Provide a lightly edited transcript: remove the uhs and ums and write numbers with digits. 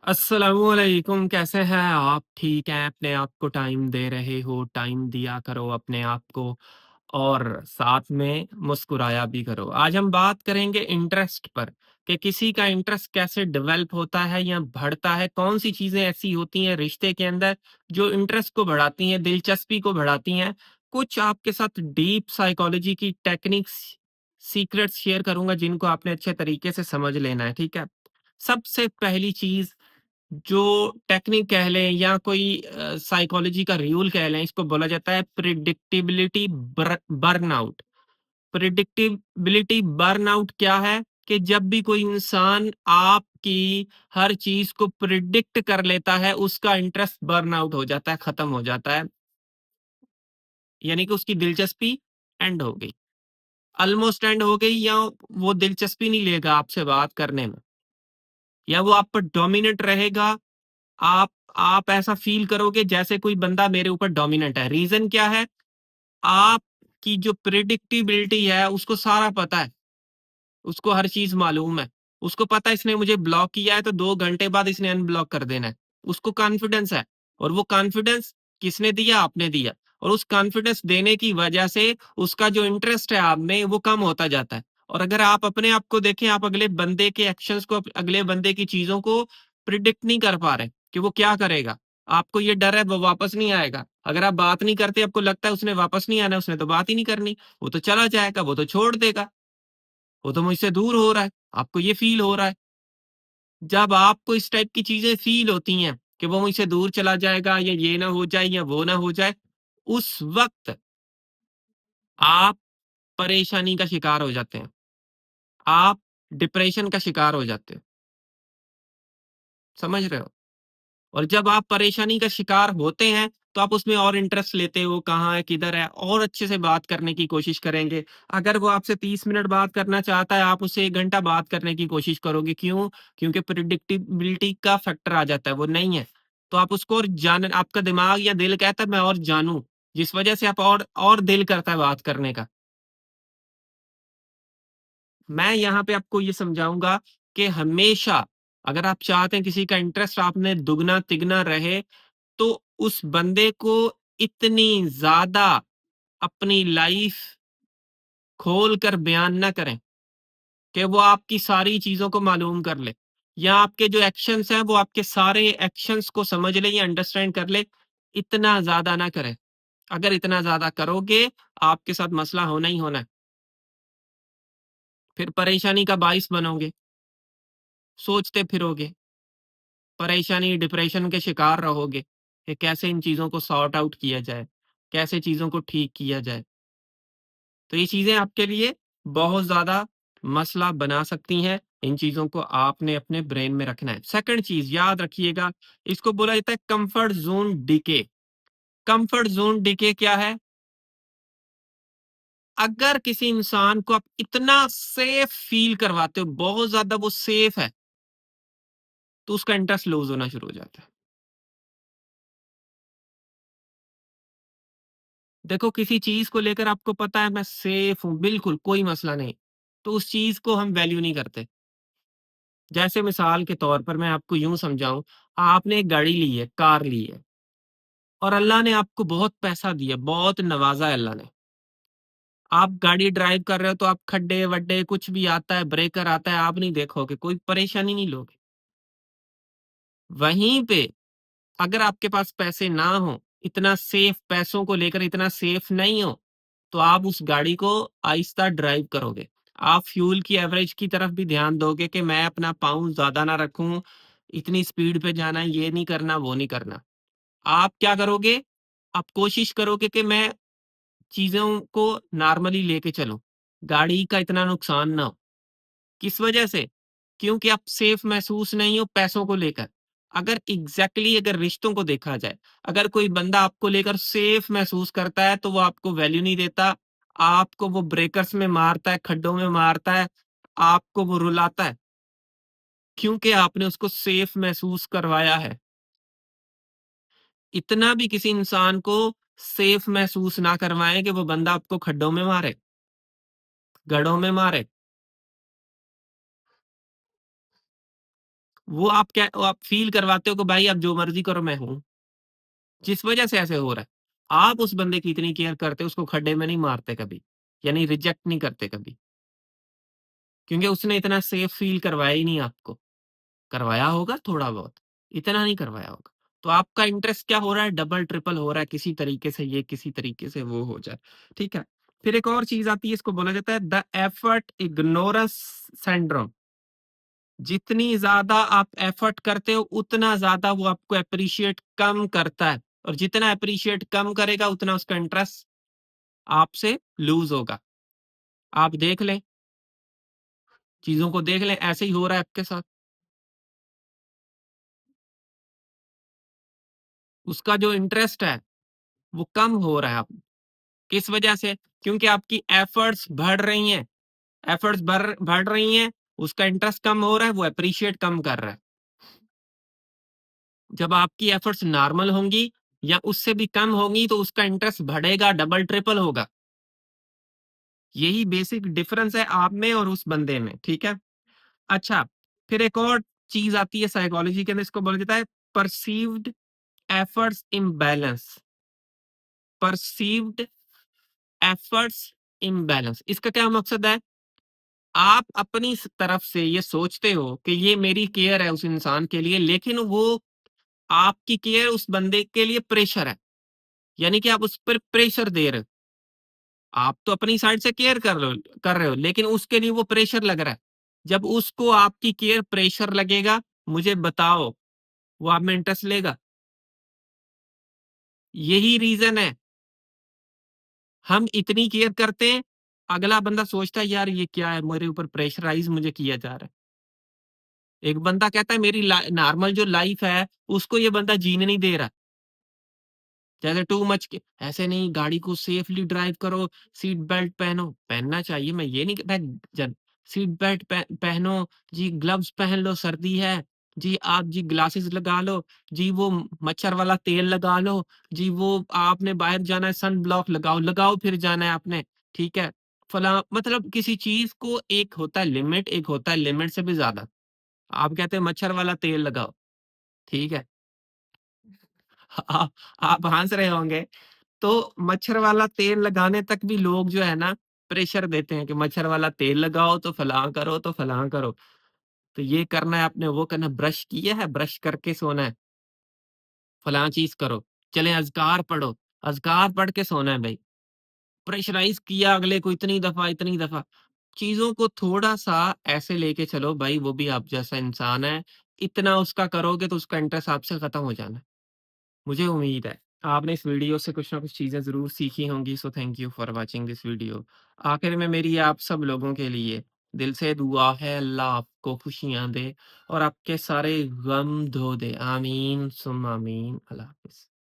अस्सलामुअलैकुम, कैसे हैं आप? ठीक हैं? अपने आप को टाइम दे रहे हो? टाइम दिया करो अपने आप को और साथ में मुस्कुराया भी करो। आज हम बात करेंगे इंटरेस्ट पर कि किसी का इंटरेस्ट कैसे डेवलप होता है या बढ़ता है। कौन सी चीज़ें ऐसी होती हैं रिश्ते के अंदर जो इंटरेस्ट को बढ़ाती हैं, दिलचस्पी को बढ़ाती हैं। कुछ आपके साथ डीप साइकोलॉजी की टेक्निक्स, सीक्रेट्स शेयर करूँगा जिनको आपने अच्छे तरीके से समझ लेना है, ठीक है? सबसे पहली चीज़ जो टेक्निक कह लें या कोई साइकोलॉजी का रूल कह लें, इसको बोला जाता है प्रिडिक्टेबिलिटी बर्नआउट। प्रिडिक्टेबिलिटी बर्नआउट क्या है? कि जब भी कोई इंसान आपकी हर चीज को प्रिडिक्ट कर लेता है, उसका इंटरेस्ट बर्नआउट हो जाता है, खत्म हो जाता है। यानी कि उसकी दिलचस्पी एंड हो गई, ऑलमोस्ट एंड हो गई, या वो दिलचस्पी नहीं लेगा आपसे बात करने में, या वो आप पर डोमिनेट रहेगा। आप ऐसा फ़ील करोगे जैसे कोई बंदा मेरे ऊपर डोमिनेंट है। रीज़न क्या है? आपकी जो प्रेडिक्टेबिलिटी है उसको सारा पता है, उसको हर चीज़ मालूम है। उसको पता है इसने मुझे ब्लॉक किया है तो 2 घंटे बाद इसने अनब्लॉक कर देना है। उसको कॉन्फिडेंस है, और वो कॉन्फिडेंस किसने दिया? आपने दिया। और उस कॉन्फिडेंस देने की वजह से उसका जो इंटरेस्ट है आप में वो कम होता जाता है। और अगर आप अपने आप को देखें, आप अगले बंदे के एक्शंस को, अगले बंदे की चीज़ों को प्रिडिक्ट नहीं कर पा रहे कि वो क्या करेगा। आपको ये डर है वो वापस नहीं आएगा। अगर आप बात नहीं करते, आपको लगता है उसने वापस नहीं आना, उसने तो बात ही नहीं करनी, वो तो चला जाएगा, वो तो छोड़ देगा। वो तो मुझसे दूर हो रहा है, आपको ये फ़ील हो रहा है। जब आपको इस टाइप की चीज़ें फ़ील होती हैं कि वो मुझसे दूर चला जाएगा, या ये ना हो जाए या वो ना हो जाए, उस वक़्त आप परेशानी का शिकार हो जाते हैं। आप डिप्रेशन का शिकार हो जाते हो। समझ रहे हो? और जब आप परेशानी का शिकार होते हैं, तो आप उसमें और इंटरेस्ट लेते हो, कहाँ है, किधर है, और अच्छे से बात करने की कोशिश करेंगे। अगर वो आपसे 30 मिनट बात करना चाहता है, आप उससे 1 घंटा बात करने की कोशिश करोगे। क्यों? क्योंकि प्रेडिक्टेबिलिटी का फैक्टर आ जाता है, वो नहीं है। तो आप उसको और जान आपका दिमाग या दिल कहता है मैं और जानूँ, जिस वजह से आप और दिल करता है बात करने का। मैं यहाँ पे आपको ये समझाऊँगा कि हमेशा अगर आप चाहते हैं किसी का इंटरेस्ट आप में दुगना-तिगना रहे, तो उस बंदे को इतनी ज़्यादा अपनी लाइफ़ खोल कर बयान ना करें कि वो आपकी सारी चीज़ों को मालूम कर ले, या आपके जो एक्शंस हैं वो आपके सारे एक्शंस को समझ ले या अंडरस्टैंड कर ले। इतना ज़्यादा ना करें। अगर इतना ज़्यादा करोगे, आपके साथ मसला होना ही होना है। फिर परेशानी का बाइस बनोगे, सोचते फिरोगे, परेशानी, डिप्रेशन के शिकार रहोगे कि कैसे इन चीज़ों को सॉर्ट आउट किया जाए, कैसे चीज़ों को ठीक किया जाए। तो ये चीज़ें आपके लिए बहुत ज़्यादा मसला बना सकती हैं। इन चीज़ों को आपने अपने ब्रेन में रखना है। सेकंड चीज़ याद रखिएगा, इसको बोला जाता है comfort zone decay. Comfort zone decay क्या है? अगर किसी इंसान को आप इतना सेफ फ़ील करवाते हो, बहुत ज़्यादा वो सेफ है, तो उसका इंटरेस्ट लूज़ होना शुरू हो जाता है। देखो, किसी चीज़ को लेकर आपको पता है मैं सेफ हूँ, बिल्कुल कोई मसला नहीं, तो उस चीज़ को हम वैल्यू नहीं करते। जैसे मिसाल के तौर पर मैं आपको यूँ समझाऊँ, आपने एक गाड़ी ली है, कार ली है, और अल्लाह ने आपको बहुत पैसा दिया, बहुत नवाज़ा है अल्लाह ने। आप गाड़ी ड्राइव कर रहे हो तो आप खड्डे-वड्डे कुछ भी आता है, ब्रेकर आता है, आप नहीं देखोगे, कोई परेशानी नहीं लोगे। वहीं पे अगर आपके पास पैसे ना हों, इतना सेफ, पैसों को लेकर इतना सेफ नहीं हो, तो आप उस गाड़ी को आहिस्ता ड्राइव करोगे। आप फ्यूल की एवरेज की तरफ भी ध्यान दोगे कि मैं अपना पाँव ज़्यादा ना रखूँ, इतनी स्पीड पे जाना है, ये नहीं करना, वो नहीं करना। आप क्या करोगे? आप कोशिश करोगे कि मैं चीज़ों को नॉर्मली लेके चलूँ, गाड़ी का इतना नुकसान ना हो। किस वजह से? क्योंकि आप सेफ महसूस नहीं हो पैसों को लेकर। अगर रिश्तों को देखा जाए, अगर कोई बंदा आपको लेकर सेफ महसूस करता है, तो वो आपको वैल्यू नहीं देता, आपको वो ब्रेकर्स में मारता है, खड्डों में मारता है, आपको वो रुलाता है, क्योंकि आपने उसको सेफ महसूस करवाया है। इतना भी किसी इंसान को सेफ महसूस ना करवाएँ कि वो बंदा आपको खड्डों में मारे, गड्ढों में मारे। वो आप फ़ील करवाते हो कि भाई आप जो मर्ज़ी करो मैं हूँ। जिस वज़ह से ऐसे हो रहा है। आप उस बंदे की इतनी केयर करते हो, उसको खड्डे में नहीं मारते कभी, यानी रिजेक्ट नहीं करते कभी, क्योंकि उसने इतना सेफ फ़ील करवाया ही नहीं आपको। करवाया होगा थोड़ा बहुत, इतना नहीं करवाया होगा। तो आपका इंटरेस्ट क्या हो रहा है, डबल ट्रिपल हो रहा है, किसी तरीके से ये, किसी तरीके से वो हो जाए, ठीक है? फिर एक और चीज़ आती है, इसको बोला जाता है द एफर्ट इग्नोरेंस सिंड्रोम। जितनी ज़्यादा आप एफर्ट करते हो, उतना ज़्यादा वो आपको एप्रिशिएट कम करता है, और जितना एप्रिशिएट कम करेगा, उतना उसका इंटरेस्ट आपसे लूज़ होगा। आप देख लें, चीज़ों को देख लें, ऐसे ही हो रहा है आपके साथ। उसका जो इंटरेस्ट है, वो कम हो रहा है अब। किस वजह से? क्योंकि आपकी एफर्ट्स बढ़ रही हैं, एफर्ट्स बढ़ रही हैं, उसका इंटरेस्ट कम हो रहा है, वो एप्रिशिएट कम कर रहा है। जब आपकी एफर्ट्स नॉर्मल होंगी या उससे भी कम होंगी, तो उसका इंटरेस्ट बढ़ेगा, डबल ट्रिपल होगा। यही बेसिक डिफरेंस है आप में और उस बंदे में, ठीक है? अच्छा, फिर एक और चीज़ आती है साइकोलॉजी के अंदर, इसको बोला जाता है perceived efforts imbalance. Perceived efforts imbalance, इसका क्या मकसद है? आप अपनी तरफ से ये सोचते हो कि ये मेरी केयर है उस इंसान के लिए, लेकिन वो आपकी केयर उस बंदे के लिए प्रेशर है, यानी कि आप उस पर प्रेशर दे रहे हो। आप तो अपनी साइड से केयर कर रहे हो, लेकिन उसके लिए वो प्रेशर लग रहा है। जब उसको आपकी केयर प्रेशर लगेगा, मुझे बताओ, वो आप में इंटरेस्ट लेगा? यही रीजन है, हम इतनी केयर करते हैं, अगला बंदा सोचता है यार ये क्या है, मेरे ऊपर प्रेशराइज मुझे किया जा रहा है। एक बंदा कहता है मेरी नॉर्मल जो लाइफ है, उसको ये बंदा जीने नहीं दे रहा। जैसे टू मच के ऐसे नहीं, गाड़ी को सेफली ड्राइव करो, सीट बेल्ट पहनो, पहनना चाहिए, मैं ये नहीं कहता, जन सीट बेल्ट पहनो जी, ग्लव्स पहन लो, सर्दी है जी, आप जी ग्लासेस लगा लो जी, वो मच्छर वाला तेल लगा लो जी, वो आपने बाहर जाना है सन ब्लॉक लगाओ, लगाओ फिर जाना है आपने, ठीक है? फला मतलब किसी चीज को, एक होता है लिमिट, एक होता है लिमिट से भी ज्यादा। आप कहते हैं मच्छर वाला तेल लगाओ, ठीक है? आप आप हंस रहे होंगे। तो मच्छर वाला तेल लगाने तक भी लोग जो है ना, प्रेशर देते हैं कि मच्छर वाला तेल लगाओ, तो फलां करो, तो फलां करो। तो ये करना है आपने, वो करना है, ब्रश किया है, ब्रश करके सोना है, फलां चीज़ करो। चलें अज़कार पढ़ो, अज़कार पढ़ के सोना है भई। प्रेशराइज़ किया अगले को इतनी दफ़ा, इतनी दफ़ा। चीज़ों को थोड़ा-सा ऐसे लेके चलो भाई, वो भी आप जैसा इंसान है। इतना उसका करोगे तो उसका इंटरेस्ट आपसे खत्म हो जाना है। मुझे उम्मीद है आपने इस वीडियो से कुछ ना कुछ चीज़ें ज़रूर सीखी होंगी, so thank you for watching this video. आखिर में मेरी आप सब लोगों के लिए दिल से दुआ है, अल्लाह आपको खुशियाँ दे और आपके सारे गम धो दे। आमीन सुम्मा आमीन। अल्लाह हाफ़िज़।